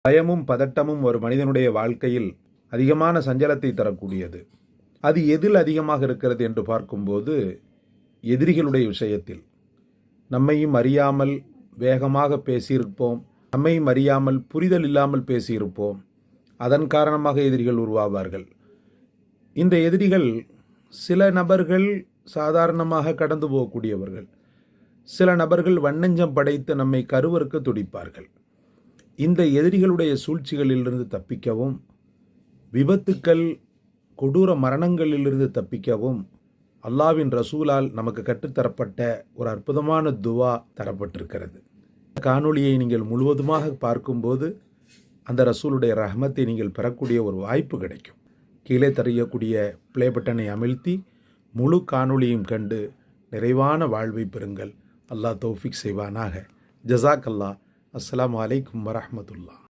பயமும் பதட்டமும் ஒரு மனிதனுடைய வாழ்க்கையில் அதிகமான சஞ்சலத்தை தரக்கூடியது. அது எதில் அதிகமாக இருக்கிறது என்று பார்க்கும்போது எதிரிகளுடைய விஷயத்தில். நம்மையும் அறியாமல் வேகமாக பேசியிருப்போம், நம்மையும் அறியாமல் புரிதல் இல்லாமல் பேசியிருப்போம். அதன் காரணமாக எதிரிகள் உருவாவார்கள். இந்த எதிரிகள் சில நபர்கள் சாதாரணமாக கடந்து போகக்கூடியவர்கள், சில நபர்கள் வன்னஞ்சம் படைத்து நம்மை கருவறுக்க துடிப்பார்கள். இந்த எதிரிகளுடைய சூழ்ச்சிகளிலிருந்து தப்பிக்கவும், விபத்துக்கள் கொடூர மரணங்களிலிருந்து தப்பிக்கவும் அல்லாஹ்வின் ரசூலால் நமக்கு கற்றுத்தரப்பட்ட ஒரு அற்புதமான துவா தரப்பட்டிருக்கிறது. காணொளியை நீங்கள் முழுவதுமாக பார்க்கும்போது அந்த ரசூலுடைய ரஹ்மத்தை நீங்கள் பெறக்கூடிய ஒரு வாய்ப்பு கிடைக்கும். கீழே தெரியக்கூடிய ப்ளே பட்டனை அமிழ்த்தி முழு காணொளியும் கண்டு நிறைவான வாழ்வை பெறுங்கள். அல்லாஹ் தௌஃபீக் செய்வானாக. ஜஸாக் அல்லாஹ். அஸ்ஸலாமு அலைக்கும் வரஹ்மத்துல்லாஹ்.